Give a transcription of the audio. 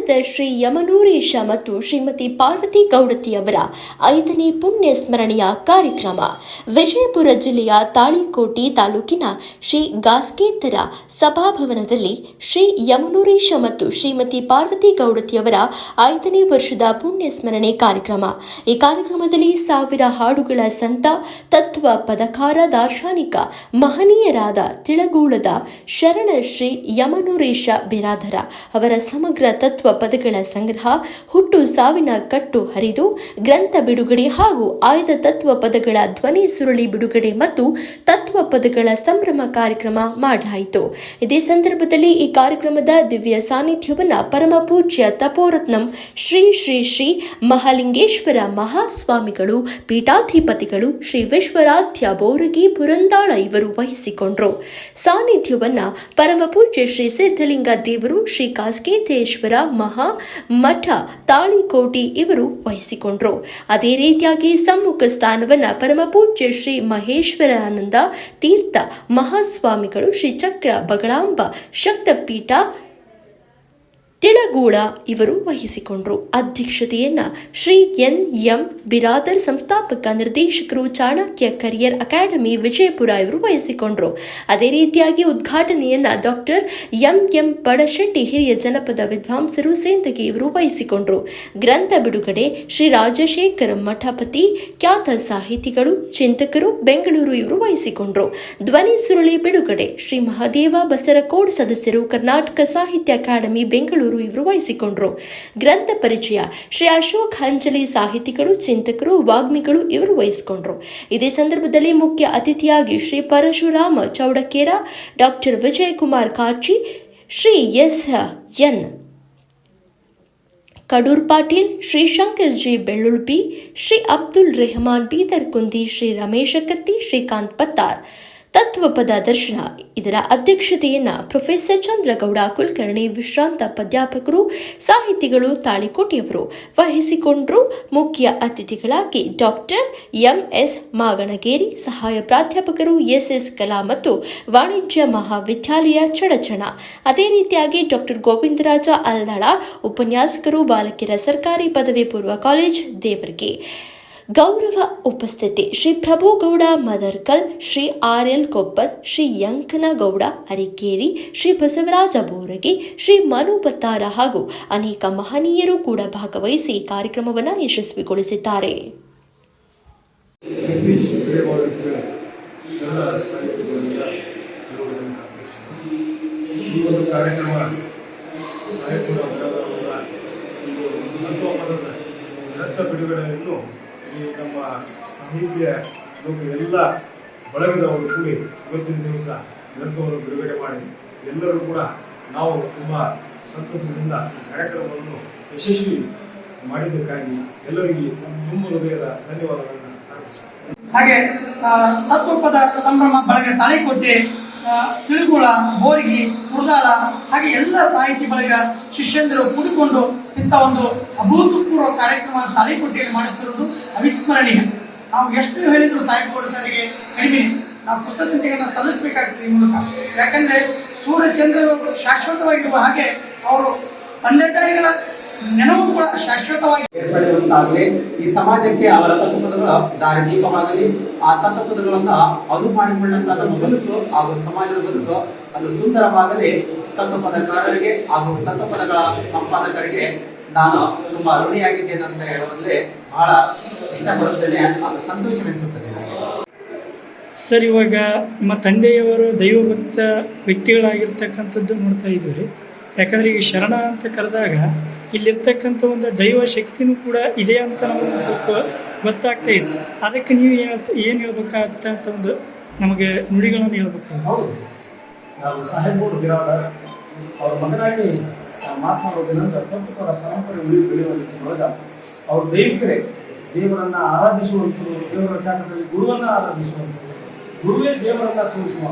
ನಗರದ ಶ್ರೀ ಯಮನೂರೇಶ ಮತ್ತು ಶ್ರೀಮತಿ ಪಾರ್ವತಿ ಗೌಡತಿಯವರ 5ನೇ ಪುಣ್ಯ ಸ್ಮರಣೆಯ ಕಾರ್ಯಕ್ರಮ ವಿಜಯಪುರ ಜಿಲ್ಲೆಯ ತಾಳಿಕೋಟೆ ತಾಲೂಕಿನ ಶ್ರೀ ಗಾಸ್ಕೇತರ ಸಭಾಭವನದಲ್ಲಿ ಶ್ರೀ ಯಮನೂರೇಶ ಮತ್ತು ಶ್ರೀಮತಿ ಪಾರ್ವತಿ ಗೌಡತಿಯವರ 5ನೇ ವರ್ಷದ ಪುಣ್ಯ ಸ್ಮರಣೆ ಕಾರ್ಯಕ್ರಮ. ಈ ಕಾರ್ಯಕ್ರಮದಲ್ಲಿ 1000 ಹಾಡುಗಳ ಸಂತ, ತತ್ವ ಪದಕಾರ, ದಾರ್ಶನಿಕ, ಮಹನೀಯರಾದ ತಿಳಗೂಳದ ಶರಣ ಶ್ರೀ ಯಮನೂರೇಶ ಬಿರಾದರ ಅವರ ಸಮಗ್ರ ತತ್ವ ಪದಗಳ ಸಂಗ್ರಹ, ಹುಟ್ಟು ಸಾವಿನ ಕಟ್ಟು ಹರಿದು ಗ್ರಂಥ ಬಿಡುಗಡೆ ಹಾಗೂ ಆಯ್ದ ತತ್ವ ಪದಗಳ ಧ್ವನಿ ಸುರುಳಿ ಬಿಡುಗಡೆ ಮತ್ತು ತತ್ವ ಪದಗಳ ಸಂಭ್ರಮ ಕಾರ್ಯಕ್ರಮ ಮಾಡಲಾಯಿತು. ಇದೇ ಸಂದರ್ಭದಲ್ಲಿ ಈ ಕಾರ್ಯಕ್ರಮದ ದಿವ್ಯ ಸಾನ್ನಿಧ್ಯವನ್ನ ಪರಮ ಪೂಜ್ಯ ತಪೋರತ್ನಂ ಶ್ರೀ ಶ್ರೀ ಶ್ರೀ ಮಹಾಲಿಂಗೇಶ್ವರ ಮಹಾಸ್ವಾಮಿಗಳು, ಪೀಠಾಧಿಪತಿಗಳು, ಶ್ರೀ ವಿಶ್ವರಾಧ್ಯ ಬೋರಗಿ ಪುರಂದಾಳ ಇವರು ವಹಿಸಿಕೊಂಡರು. ಸಾನ್ನಿಧ್ಯವನ್ನ ಪರಮ ಪೂಜ್ಯ ಶ್ರೀ ಸಿದ್ಧಲಿಂಗ ದೇವರು, ಶ್ರೀ ಕಾಸ್ಕೇತೇಶ್ವರ ಮಹಾ ಮಠ ತಾಳಿಕೋಟಿ ಇವರು ವಹಿಸಿಕೊಂಡರು. ಅದೇ ರೀತಿಯಾಗಿ ಸಮ್ಮುಖ ಸ್ಥಾನವನ್ನ ಪರಮ ಪೂಜ್ಯ ಶ್ರೀ ಮಹೇಶ್ವರಾನಂದ ತೀರ್ಥ ಮಹಾಸ್ವಾಮಿಗಳು, ಶ್ರೀ ಚಕ್ರ ಬಗಳಾಂಬ ಶಕ್ತಪೀಠ ತಿಳಗೂಳ ಇವರು ವಹಿಸಿಕೊಂಡರು. ಅಧ್ಯಕ್ಷತೆಯನ್ನ ಶ್ರೀ ಎನ್ ಬಿರಾದರ್ ಸಂಸ್ಥಾಪಕ ನಿರ್ದೇಶಕರು, ಚಾಣಕ್ಯ ಕರಿಯರ್ ಅಕಾಡೆಮಿ ವಿಜಯಪುರ ಇವರು ವಹಿಸಿಕೊಂಡರು. ಅದೇ ರೀತಿಯಾಗಿ ಉದ್ಘಾಟನೆಯನ್ನ ಡಾಕ್ಟರ್ ಎಂ ಪಡಶೆಟ್ಟಿ ಹಿರಿಯ ಜನಪದ ವಿದ್ವಾಂಸರು ಸೇಂದಗಿ ಇವರು ವಹಿಸಿಕೊಂಡರು. ಗ್ರಂಥ ಬಿಡುಗಡೆ ಶ್ರೀ ರಾಜಶೇಖರ ಮಠಪತಿ, ಖ್ಯಾತ ಸಾಹಿತಿಗಳು, ಚಿಂತಕರು, ಬೆಂಗಳೂರು ಇವರು ವಹಿಸಿಕೊಂಡರು. ಧ್ವನಿ ಸುರುಳಿ ಬಿಡುಗಡೆ ಶ್ರೀ ಮಹಾದೇವ ಬಸರಕೋಡ್ ಸದಸ್ಯರು, ಕರ್ನಾಟಕ ಸಾಹಿತ್ಯ ಅಕಾಡೆಮಿ ಬೆಂಗಳೂರು ಇವರು ವಹಿಸಿಕೊಂಡರು. ಗ್ರಂಥ ಪರಿಚಯ ಶ್ರೀ ಅಶೋಕ್ ಹಂಜಲಿ ಸಾಹಿತಿಗಳು, ಚಿಂತಕರು, ವಾಗ್ಮಿಗಳು ಇವರು ವಹಿಸಿಕೊಂಡರು. ಇದೇ ಸಂದರ್ಭದಲ್ಲಿ ಮುಖ್ಯ ಅತಿಥಿಯಾಗಿ Shri Parashuram Choudakera, doctor Vijaykumar Kachi, Shri N Kadur Patil, Shri Shankar G Bellulpi, Shri Abdul Rehman Bidar Kundi, Shri Ramesh Katti, Shrikant Pattar ತತ್ವಪದ ದರ್ಶನ. ಇದರ ಅಧ್ಯಕ್ಷತೆಯನ್ನ ಪ್ರೊಫೆಸರ್ ಚಂದ್ರಗೌಡ ಕುಲಕರ್ಣಿ, ವಿಶ್ರಾಂತ ಪ್ರಾಧ್ಯಾಪಕರು, ಸಾಹಿತಿಗಳು, ತಾಳಿಕೋಟೆಯವರು ವಹಿಸಿಕೊಂಡರು. ಮುಖ್ಯ ಅತಿಥಿಗಳಾಗಿ ಡಾಕ್ಟರ್ ಎಂಎಸ್ ಮಾಗಣಗೇರಿ, ಸಹಾಯ ಪ್ರಾಧ್ಯಾಪಕರು, ಎಸ್ಎಸ್ ಕಲಾ ಮತ್ತು ವಾಣಿಜ್ಯ ಮಹಾವಿದ್ಯಾಲಯ ಚಡಚಣ. ಅದೇ ರೀತಿಯಾಗಿ ಡಾಕ್ಟರ್ ಗೋವಿಂದರಾಜ ಅಲ್ದಾಳ, ಉಪನ್ಯಾಸಕರು, ಬಾಲಕಿಯರ ಸರ್ಕಾರಿ ಪದವಿ ಪೂರ್ವ ಕಾಲೇಜ್ ದೇವರ್ಗೆ. ಗೌರವ ಉಪಸ್ಥಿತಿ ಶ್ರೀ ಪ್ರಭುಗೌಡ ಮದರ್ಕಲ್, ಶ್ರೀ ಆರ್ಎಲ್ ಕೊಪ್ಪಲ್, ಶ್ರೀ ಯಂಕನಗೌಡ ಅರಿಕೇರಿ, ಶ್ರೀ ಬಸವರಾಜ ಬೋರಗಿ, ಶ್ರೀ ಮನು ಬತ್ತಾರ ಹಾಗೂ ಅನೇಕ ಮಹನೀಯರು ಕೂಡ ಭಾಗವಹಿಸಿ ಕಾರ್ಯಕ್ರಮವನ್ನು ಯಶಸ್ವಿಗೊಳಿಸಿದ್ದಾರೆ. ಈ ನಮ್ಮ ಸಾಹಿತ್ಯ ಎಲ್ಲ ಬಳಗದವರು ಕೂಡಿ ಇವತ್ತಿನ ದಿವಸ ಗ್ರಂಥವನ್ನು ಬಿಡುಗಡೆ ಮಾಡಿ ಎಲ್ಲರೂ ಕೂಡ ನಾವು ತುಂಬ ಸಂತಸದಿಂದ ಕಾರ್ಯಕ್ರಮವನ್ನು ಯಶಸ್ವಿ ಮಾಡಿದ್ದಕ್ಕಾಗಿ ಎಲ್ಲರಿಗೆ ತುಂಬ ಹೃದಯದ ಧನ್ಯವಾದಗಳನ್ನು ಅರ್ಪಿಸುತ್ತೇನೆ. ಹಾಗೆ ತತ್ವಪದ ಸಂಭ್ರಮ ಬಳಗ ತಾಳಿಕೋಟೆ, ತಿಳುಗುಳ, ಬೋರ್ಗಿ, ಕುರ್ದಾಳ ಹಾಗೆ ಎಲ್ಲ ಸಾಹಿತಿ ಬಳಗ ಶಿಷ್ಯಂದರು ಕೂಡಿಕೊಂಡು ಇಂಥ ಒಂದು ಅಭೂತಪೂರ್ವ ಕಾರ್ಯಕ್ರಮ ತಾಳಿಕೋಟೆಯಲ್ಲಿ ಮಾಡುತ್ತಿರುವುದು ಅವಿಸ್ಮರಣೀಯ. ನಾವು ಎಷ್ಟು ಹೇಳಿದ್ರು ಸಾಹಿತ್ಯಗೌಡ ಸರಿಗೆ ಕಡಿಮೆ. ನಾವು ಕೃತಜ್ಞತೆಗಳನ್ನ ಸಲ್ಲಿಸಬೇಕಾಗ್ತದೆ ಈ ಮೂಲಕ. ಯಾಕಂದ್ರೆ ಸೂರ್ಯಚಂದ್ರರು ಶಾಶ್ವತವಾಗಿರುವ ಹಾಗೆ ಅವರು ತಂದೆ ತಾಯಿಗಳ ನೆನಪು ಕೂಡ ಶಾಶ್ವತವಾಗಿ ಏರ್ಪಡುವಂತಾಗಲಿ. ಈ ಸಮಾಜಕ್ಕೆ ಅವರ ತತ್ವಪದಗಳ ದಾರಿದೀಪವಾಗಲಿ. ಆ ತತ್ವಪದಗಳನ್ನ ಅದು ಮಾಡಿಕೊಂಡಂತ ನಮ್ಮ ಬದುಕು ಹಾಗೂ ಸಮಾಜದ ಬದುಕು ಅದು ಸುಂದರವಾಗಲಿ. ತತ್ವಪದಕಾರರಿಗೆ ಹಾಗೂ ತತ್ವಪದಗಳ ಸಂಪಾದಕರಿಗೆ ನಾನು ತುಂಬಾ ಋಣಿಯಾಗಿದ್ದೇನೆ ಅಂತ ಹೇಳುವಲ್ಲಿ ಬಹಳ ಇಷ್ಟಪಡುತ್ತೇನೆ ಹಾಗೂ ಸಂತೋಷವೆನಿಸುತ್ತದೆ. ಸರ್, ಇವಾಗ ನಿಮ್ಮ ತಂದೆಯವರು ದೈವಭಕ್ತ ವ್ಯಕ್ತಿಗಳಾಗಿರ್ತಕ್ಕಂಥದ್ದು ನೋಡ್ತಾ ಇದ್ದೀವಿ. ಯಾಕಂದರೆ ಈ ಶರಣ ಅಂತ ಕರೆದಾಗ ಇಲ್ಲಿರ್ತಕ್ಕಂಥ ಒಂದು ದೈವ ಶಕ್ತಿನೂ ಕೂಡ ಇದೆ ಅಂತ ನಮಗೆ ಸ್ವಲ್ಪ ಗೊತ್ತಾಗ್ತಾ ಇತ್ತು. ಅದಕ್ಕೆ ನೀವು ಏನು ಹೇಳ್ಬೇಕಾಗತ್ತೆ ಅಂತ ಒಂದು ನಮಗೆ ನುಡಿಗಳನ್ನು ಹೇಳ್ಬೇಕಾಗುತ್ತೆ. ಹೌದು, ನಾವು ಸಾಹೇಬರು ಬಿರಾದರ್ ಅವ್ರ ಮಗನಾಗಿ ಮಾತನಾಡೋದೇನಂದ್ರೆ ತತ್ವಪದ ಪರಂಪರೆ ಬೆಳೆಯುವಂಥ ಅವ್ರ ದೈವಿಕರೇ, ದೇವರನ್ನ ಆರಾಧಿಸುವಂಥದ್ದು, ದೇವರ ಜಾಗದಲ್ಲಿ ಗುರುವನ್ನ ಆರಾಧಿಸುವಂಥದ್ದು, ಗುರುವೇ ದೇವರನ್ನ ತೋರಿಸುವ